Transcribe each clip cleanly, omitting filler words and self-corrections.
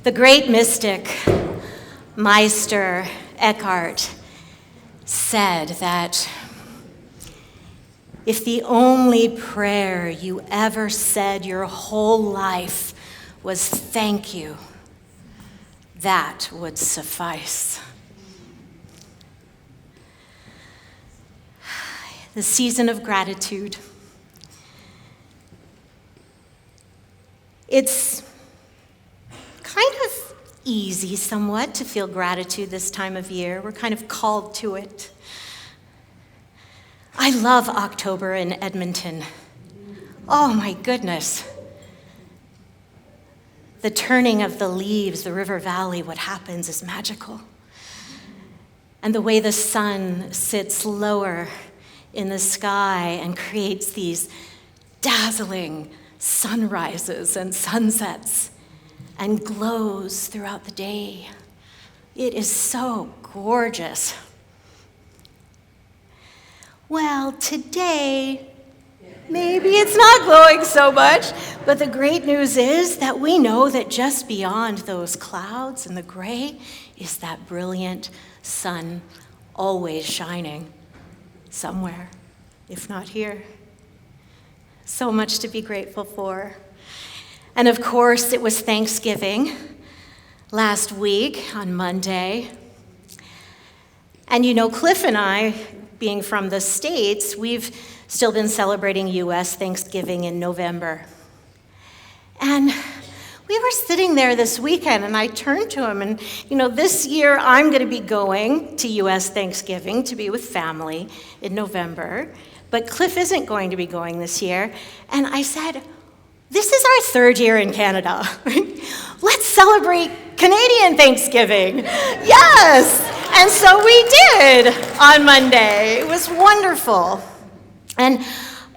The great mystic, Meister Eckhart, said that if the only prayer you ever said your whole life was thank you, that would suffice. The season of gratitude. It's kind of easy somewhat to feel gratitude this time of year. We're kind of called to it. I love October in Edmonton. Oh my goodness. The turning of the leaves, the river valley, what happens is magical. And the way the sun sits lower in the sky and creates these dazzling sunrises and sunsets and glows throughout the day. It is so gorgeous. Well, today, maybe it's not glowing so much, but the great news is that we know that just beyond those clouds and the gray is that brilliant sun always shining somewhere, if not here. So much to be grateful for. And of course, it was Thanksgiving last week on Monday. And you know, Cliff and I, being from the States, we've still been celebrating U.S. Thanksgiving in November. And we were sitting there this weekend, and I turned to him, and you know, this year I'm going to be going to U.S. Thanksgiving to be with family in November. But Cliff isn't going to be going this year. And I said, this is our third year in Canada. Let's celebrate Canadian Thanksgiving. Yes! And so we did on Monday. It was wonderful. And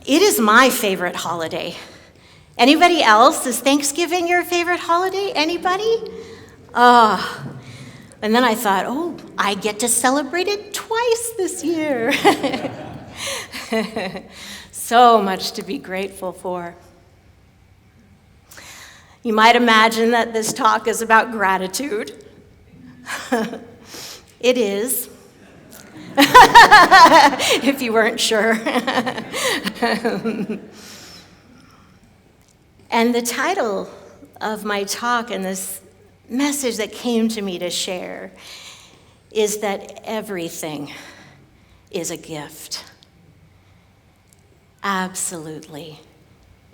it is my favorite holiday. Anybody else? Is Thanksgiving your favorite holiday? Anybody? And then I thought, I get to celebrate it twice this year. So much to be grateful for. You might imagine that this talk is about gratitude. It is, if you weren't sure. And the title of my talk and this message that came to me to share is that everything is a gift. Absolutely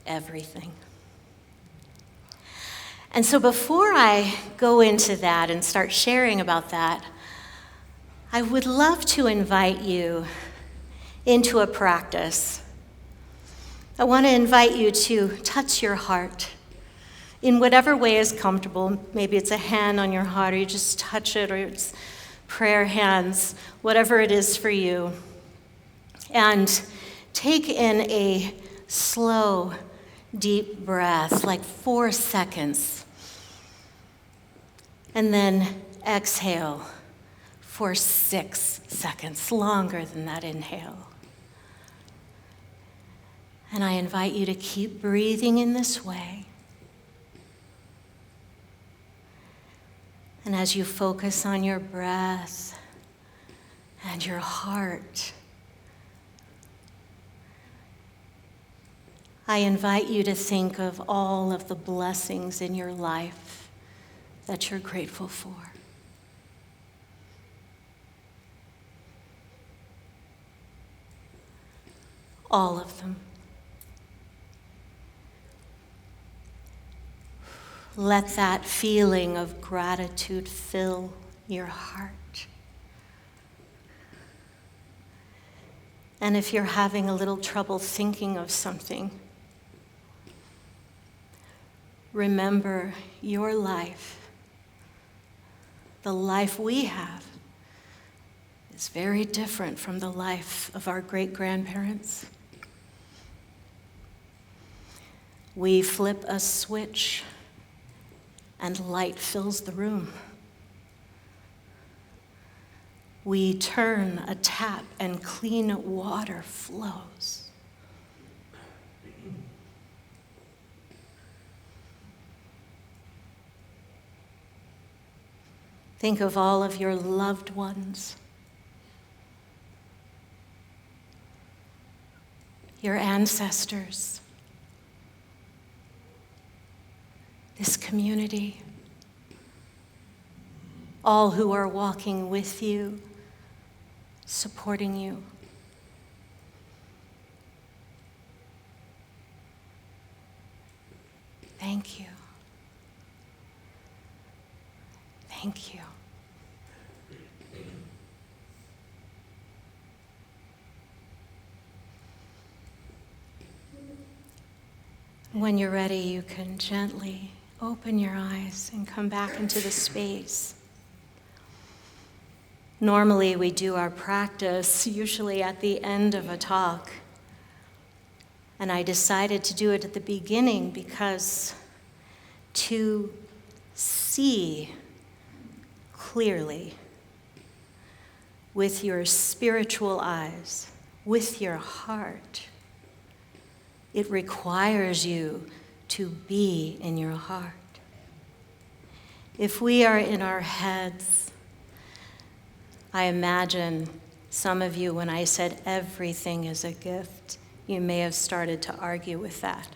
everything. And so before I go into that and start sharing about that, I would love to invite you into a practice. I want to invite you to touch your heart in whatever way is comfortable. Maybe it's a hand on your heart, or you just touch it, or it's prayer hands, whatever it is for you. And take in a slow, deep breath, like 4 seconds. And then exhale for 6 seconds, longer than that inhale. And I invite you to keep breathing in this way. And as you focus on your breath and your heart, I invite you to think of all of the blessings in your life that you're grateful for. All of them. Let that feeling of gratitude fill your heart. And if you're having a little trouble thinking of something, remember your life, the life we have, is very different from the life of our great-grandparents. We flip a switch and light fills the room. We turn a tap and clean water flows. Think of all of your loved ones, your ancestors, this community, all who are walking with you, supporting you. Thank you. Thank you. When you're ready, you can gently open your eyes and come back into the space. Normally, we do our practice usually at the end of a talk. And I decided to do it at the beginning because to see clearly with your spiritual eyes, with your heart, it requires you to be in your heart. If we are in our heads, I imagine some of you, when I said everything is a gift, you may have started to argue with that.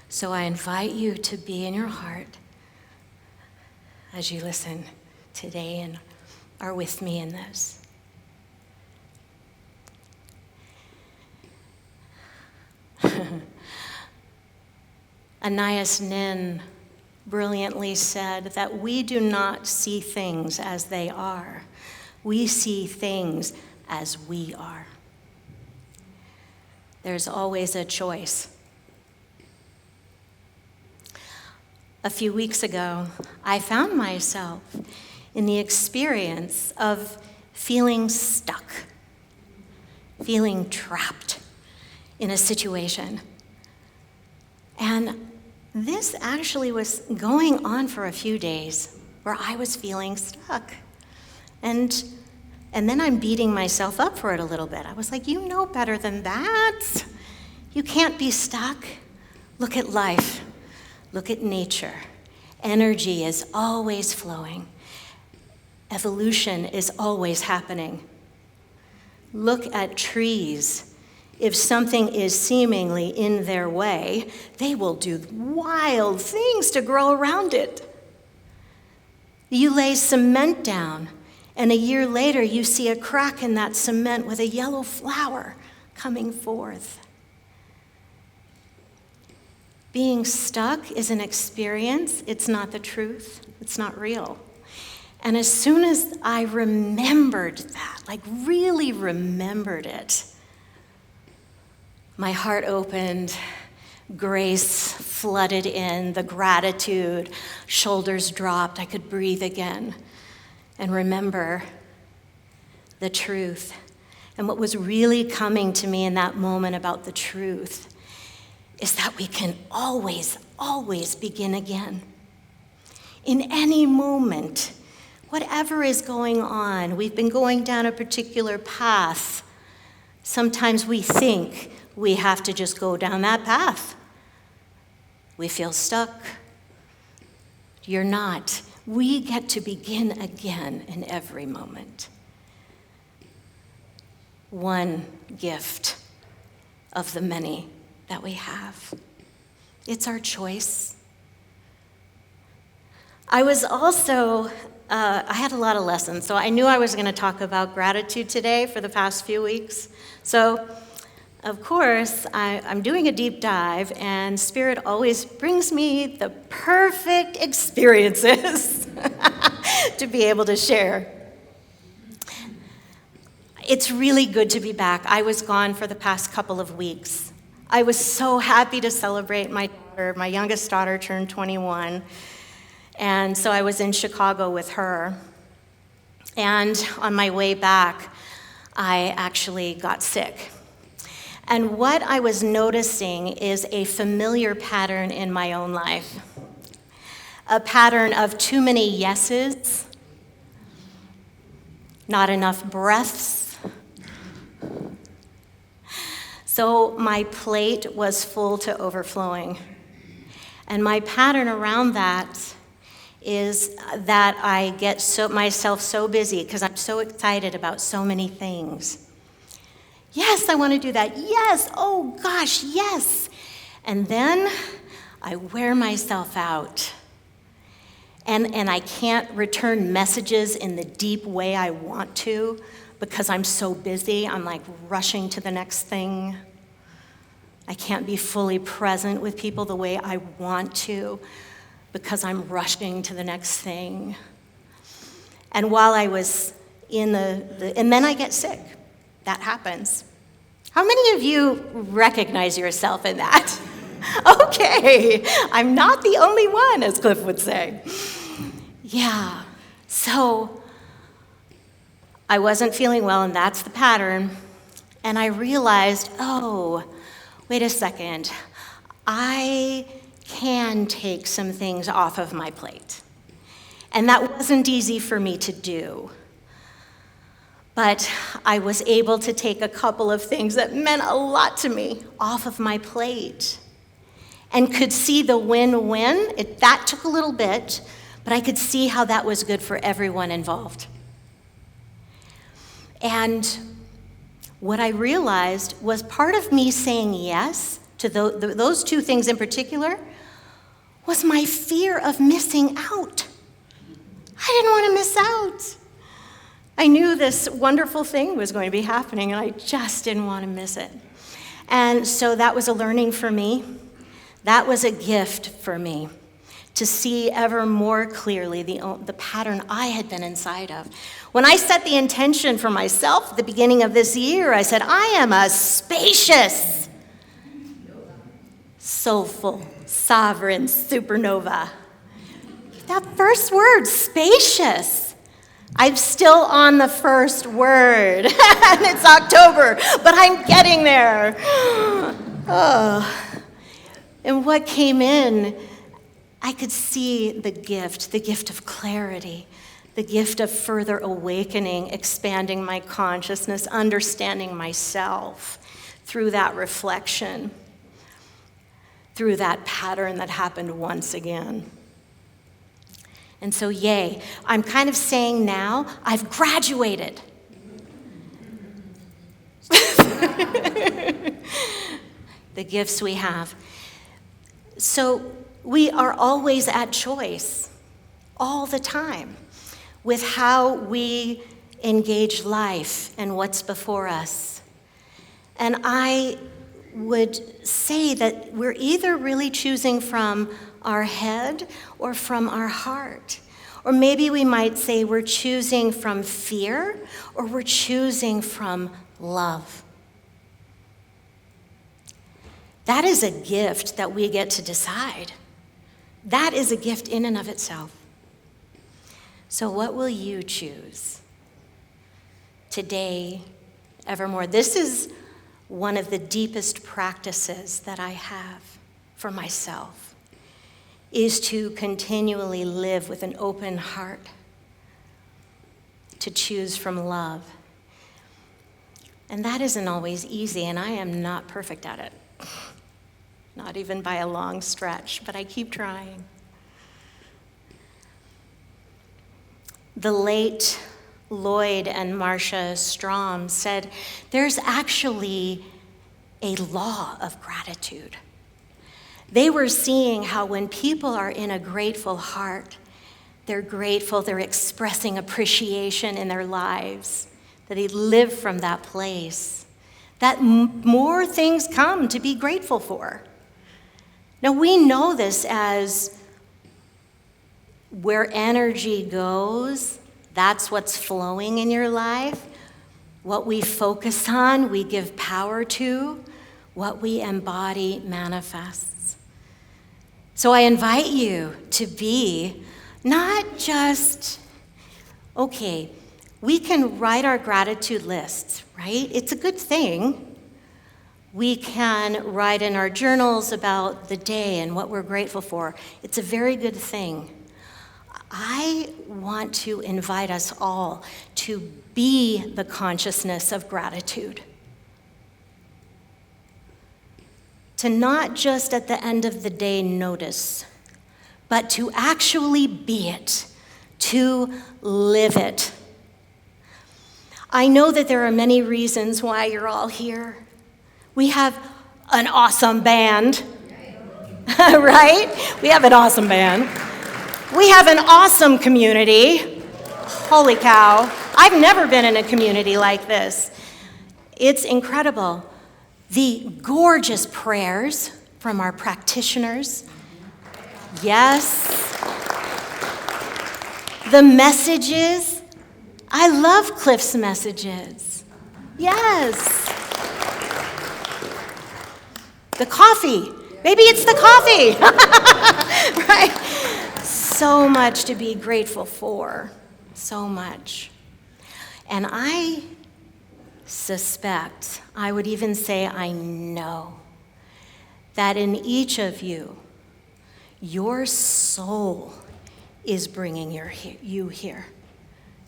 So I invite you to be in your heart as you listen today and are with me in this. Anais Nin brilliantly said that we do not see things as they are. We see things as we are. There's always a choice. A few weeks ago, I found myself in the experience of feeling stuck, feeling trapped in a situation. And this actually was going on for a few days where I was feeling stuck. And then I'm beating myself up for it a little bit. I was like, you know better than that. You can't be stuck. Look at life. Look at nature. Energy is always flowing. Evolution is always happening. Look at trees. If something is seemingly in their way, they will do wild things to grow around it. You lay cement down, and a year later you see a crack in that cement with a yellow flower coming forth. Being stuck is an experience. It's not the truth. It's not real. And as soon as I remembered that, like really remembered it, my heart opened, grace flooded in, the gratitude, shoulders dropped, I could breathe again and remember the truth. And what was really coming to me in that moment about the truth is that we can always, always begin again. In any moment, whatever is going on, we've been going down a particular path. Sometimes we think we have to just go down that path. We feel stuck. You're not. We get to begin again in every moment. One gift of the many that we have. It's our choice. I was also, I had a lot of lessons, so I knew I was going to talk about gratitude today for the past few weeks. So, of course, I'm doing a deep dive, and Spirit always brings me the perfect experiences to be able to share. It's really good to be back. I was gone for the past couple of weeks. I was so happy to celebrate my daughter. My youngest daughter turned 21, and so I was in Chicago with her. And on my way back, I actually got sick. And what I was noticing is a familiar pattern in my own life. A pattern of too many yeses, not enough breaths. So my plate was full to overflowing. And my pattern around that is that I get myself so busy because I'm so excited about so many things. Yes, I want to do that. Yes, oh gosh, yes. And then I wear myself out. And I can't return messages in the deep way I want to because I'm so busy. I'm like rushing to the next thing. I can't be fully present with people the way I want to because I'm rushing to the next thing. And while I was and then I get sick. That happens. How many of you recognize yourself in that? Okay, I'm not the only one, as Cliff would say. Yeah, so I wasn't feeling well, and that's the pattern. And I realized, oh, wait a second. I can take some things off of my plate. And that wasn't easy for me to do. But I was able to take a couple of things that meant a lot to me off of my plate and could see the win-win. That took a little bit, but I could see how that was good for everyone involved. And what I realized was part of me saying yes to those two things in particular was my fear of missing out. I didn't want to miss out. I knew this wonderful thing was going to be happening, and I just didn't want to miss it. And so that was a learning for me. That was a gift for me to see ever more clearly the pattern I had been inside of. When I set the intention for myself at the beginning of this year, I said, I am a spacious, soulful, sovereign supernova. That first word, spacious. I'm still on the first word, and it's October, but I'm getting there. Oh. And what came in, I could see the gift of clarity, the gift of further awakening, expanding my consciousness, understanding myself through that reflection, through that pattern that happened once again. And so, yay, I'm kind of saying now, I've graduated. The gifts we have. So we are always at choice, all the time, with how we engage life and what's before us. And I would say that we're either really choosing from our head or from our heart. Or maybe we might say we're choosing from fear or we're choosing from love. That is a gift that we get to decide. That is a gift in and of itself. So what will you choose today, evermore? This is one of the deepest practices that I have for myself, is to continually live with an open heart, to choose from love. And that isn't always easy, and I am not perfect at it. Not even by a long stretch, but I keep trying. The late Lloyd and Marcia Strom said, there's actually a law of gratitude. They were seeing how when people are in a grateful heart, they're grateful, they're expressing appreciation in their lives, that they live from that place, that more things come to be grateful for. Now, we know this as where energy goes, that's what's flowing in your life. What we focus on, we give power to. What we embody manifests. So I invite you to be not just, okay, we can write our gratitude lists, right? It's a good thing. We can write in our journals about the day and what we're grateful for. It's a very good thing. I want to invite us all to be the consciousness of gratitude. To not just at the end of the day notice, but to actually be it, to live it. I know that there are many reasons why you're all here. We have an awesome band, right? We have an awesome band. We have an awesome community. Holy cow. I've never been in a community like this. It's incredible. The gorgeous prayers from our practitioners. Yes. The messages. I love Cliff's messages. Yes. The coffee. Maybe it's the coffee. Right? So much to be grateful for. So much. And I suspect, I would even say I know, that in each of you, your soul is bringing you here.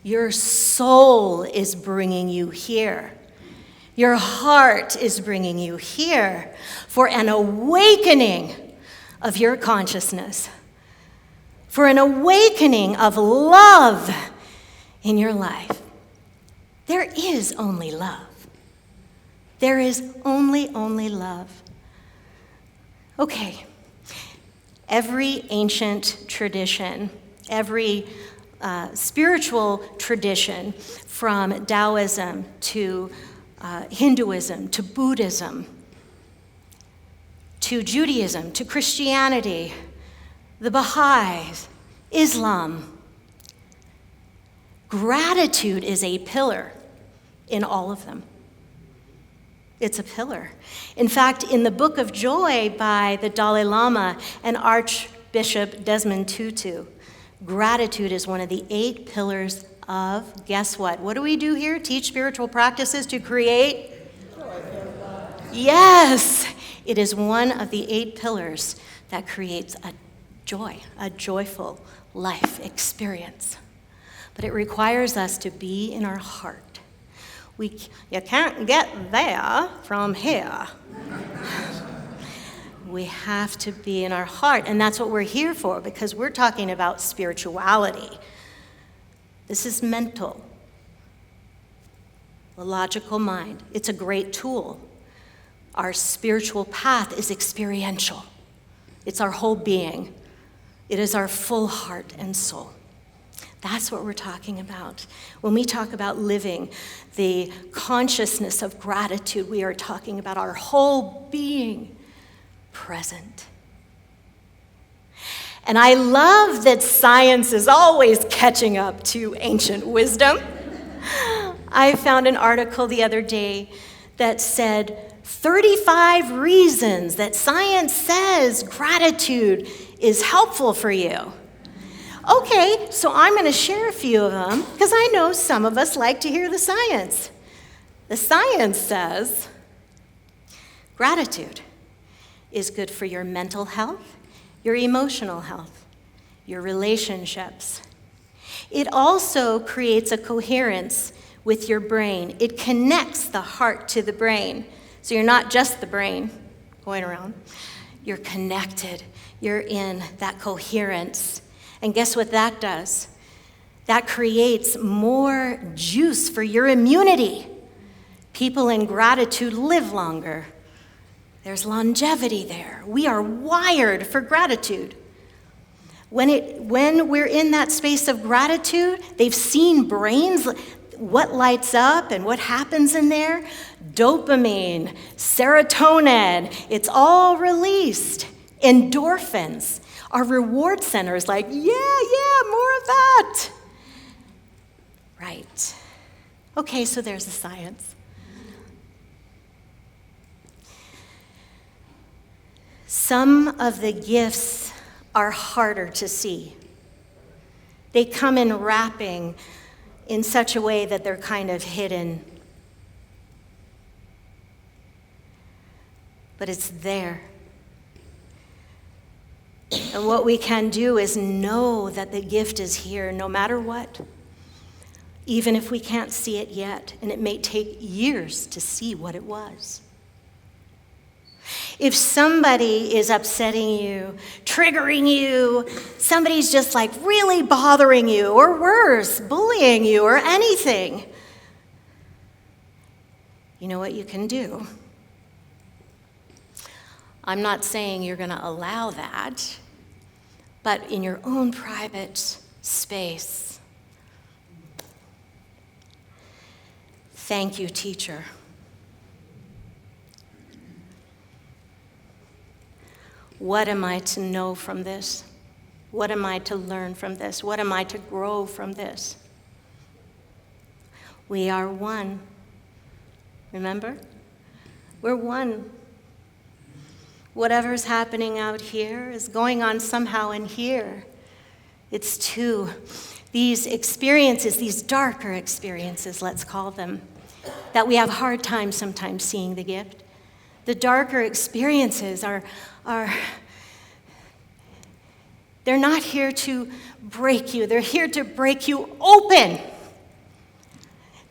Your soul is bringing you here. Your heart is bringing you here for an awakening of your consciousness, for an awakening of love in your life. There is only love. There is only love. Okay. Every ancient tradition, every spiritual tradition, from Taoism to Hinduism to Buddhism to Judaism to Christianity, the Baha'is, Islam, gratitude is a pillar in all of them. It's a pillar. In fact, in the Book of Joy by the Dalai Lama and Archbishop Desmond Tutu, gratitude is one of the 8 pillars of, guess what? What do we do here? Teach spiritual practices to create? Yes! It is one of the 8 pillars that creates a joy, a joyful life experience. But it requires us to be in our heart. You can't get there from here. We have to be in our heart, and that's what we're here for, because we're talking about spirituality. This is mental, the logical mind. It's a great tool. Our spiritual path is experiential. It's our whole being. It is our full heart and soul. That's what we're talking about. When we talk about living the consciousness of gratitude, we are talking about our whole being present. And I love that science is always catching up to ancient wisdom. I found an article the other day that said 35 reasons that science says gratitude is helpful for you. Okay, so I'm going to share a few of them because I know some of us like to hear the science. The science says gratitude is good for your mental health, your emotional health, your relationships. It also creates a coherence with your brain. It connects the heart to the brain. So you're not just the brain going around. You're connected. You're in that coherence. And guess what that does? That creates more juice for your immunity. People in gratitude live longer. There's longevity there. We are wired for gratitude. When we're in that space of gratitude, they've seen brains, what lights up and what happens in there. Dopamine, serotonin, it's all released. Endorphins. Our reward center is like, yeah, more of that. Right. Okay, so there's the science. Some of the gifts are harder to see. They come in wrapping in such a way that they're kind of hidden. But it's there. And what we can do is know that the gift is here no matter what, even if we can't see it yet, and it may take years to see what it was. If somebody is upsetting you, triggering you, somebody's just like really bothering you, or worse, bullying you, or anything, you know what you can do? I'm not saying you're going to allow that, but in your own private space. Thank you, teacher. What am I to know from this? What am I to learn from this? What am I to grow from this? We are one. Remember? We're one. Whatever's happening out here is going on somehow in here. It's two. These experiences, these darker experiences, let's call them, that we have a hard time sometimes seeing the gift. The darker experiences are they're not here to break you. They're here to break you open.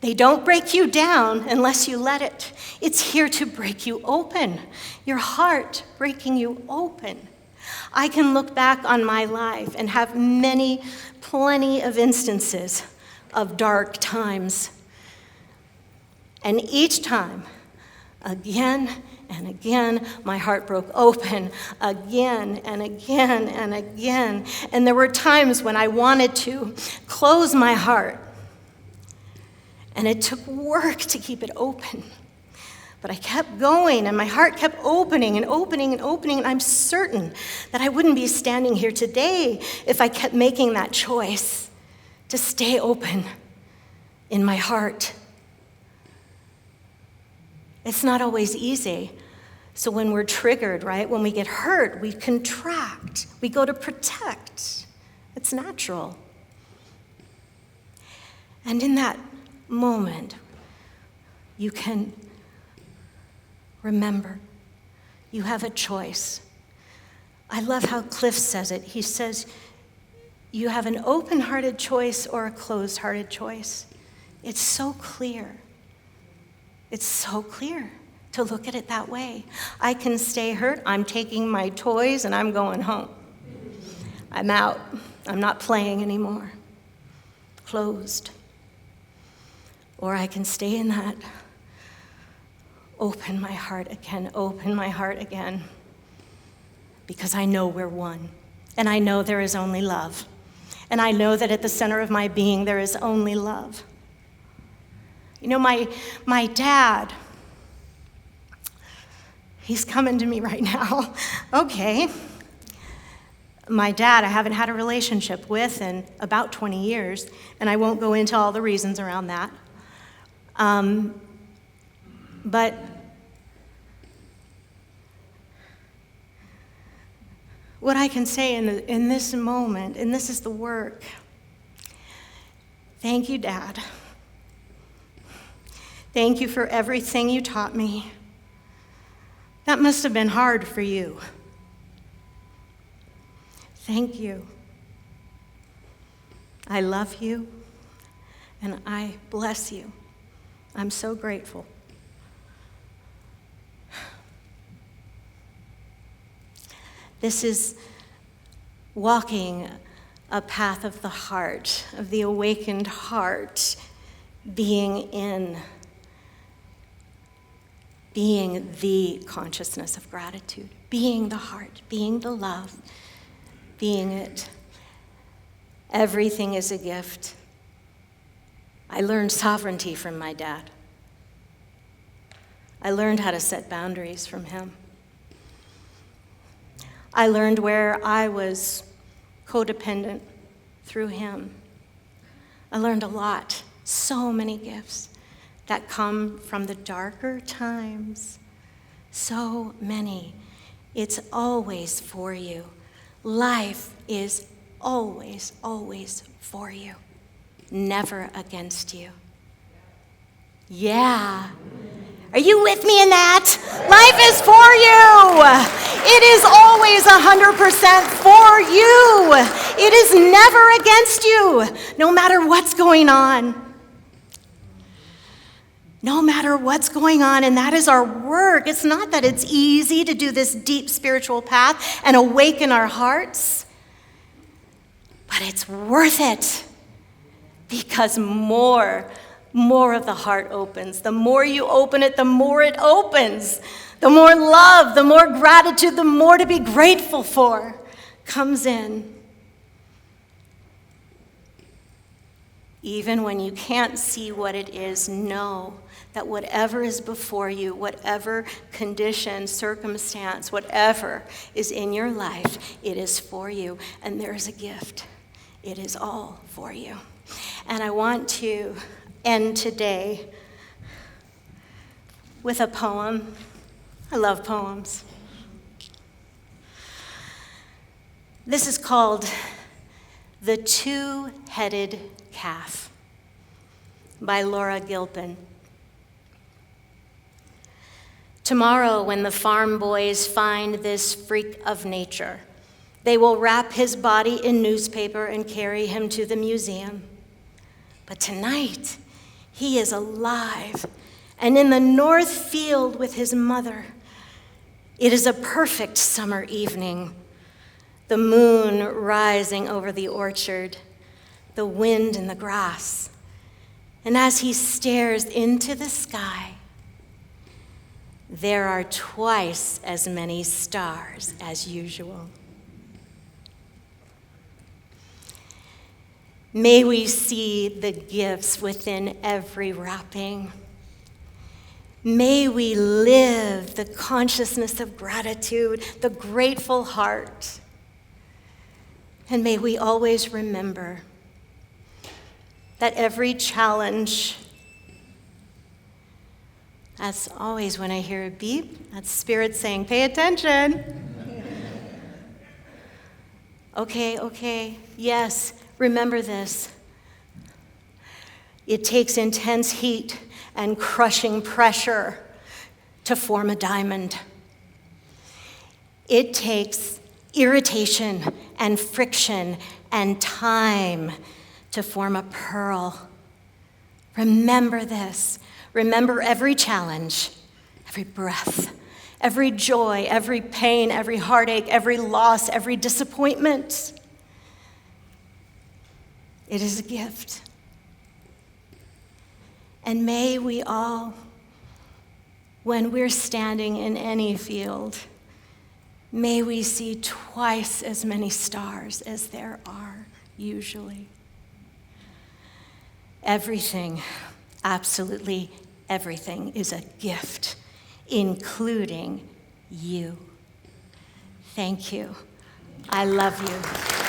They don't break you down unless you let it. It's here to break you open. Your heart breaking you open. I can look back on my life and have plenty of instances of dark times. And each time, again and again, my heart broke open again and again and again. And there were times when I wanted to close my heart. And it took work to keep it open. But I kept going, and my heart kept opening and opening and opening. And I'm certain that I wouldn't be standing here today if I kept making that choice to stay open in my heart. It's not always easy. So when we're triggered, right, when we get hurt, we contract. We go to protect. It's natural. And in that moment, you can remember you have a choice. I love how Cliff says it. He says, you have an open-hearted choice or a closed-hearted choice. It's so clear. It's so clear to look at it that way. I can stay hurt. I'm taking my toys and I'm going home. I'm out. I'm not playing anymore. Closed. Or I can stay in that. Open my heart again. Because I know we're one. And I know there is only love. And I know that at the center of my being there is only love. You know, my dad, he's coming to me right now. Okay. My dad, I haven't had a relationship with in about 20 years, and I won't go into all the reasons around that. But what I can say in this moment, and this is the work, thank you, Dad. Thank you for everything you taught me. That must have been hard for you. Thank you. I love you, and I bless you. I'm so grateful. This is walking a path of the heart, of the awakened heart, being the consciousness of gratitude, being the heart, being the love, being it. Everything is a gift. I learned sovereignty from my dad. I learned how to set boundaries from him. I learned where I was codependent through him. I learned a lot, so many gifts that come from the darker times. So many. It's always for you. Life is always, always for you. Never against you. Yeah. Are you with me in that? Life is for you. It is always 100% for you. It is never against you, no matter what's going on. no matter what's going on, and that is our work. It's not that it's easy to do this deep spiritual path and awaken our hearts, but it's worth it because more of the heart opens. The more you open it, the more it opens. The more love, the more gratitude, the more to be grateful for comes in. Even when you can't see what it is, know that whatever is before you, whatever condition, circumstance, whatever is in your life, it is for you. And there is a gift. It is all for you. And I want to end today with a poem. I love poems. This is called The Two-Headed Calf by Laura Gilpin. Tomorrow, when the farm boys find this freak of nature, they will wrap his body in newspaper and carry him to the museum. But tonight, he is alive and in the north field with his mother. It is a perfect summer evening, the moon rising over the orchard, the wind in the grass. And as he stares into the sky, there are twice as many stars as usual. May we see the gifts within every wrapping. May we live the consciousness of gratitude, the grateful heart. And may we always remember that every challenge, that's always when I hear a beep, that's Spirit saying, pay attention. Okay, yes, remember this. It takes intense heat and crushing pressure to form a diamond. It takes irritation and friction and time to form a pearl. Remember this. Remember every challenge, every breath, every joy, every pain, every heartache, every loss, every disappointment. It is a gift. And may we all, when we're standing in any field, may we see twice as many stars as there are usually. Everything, absolutely everything, is a gift, including you. Thank you. I love you.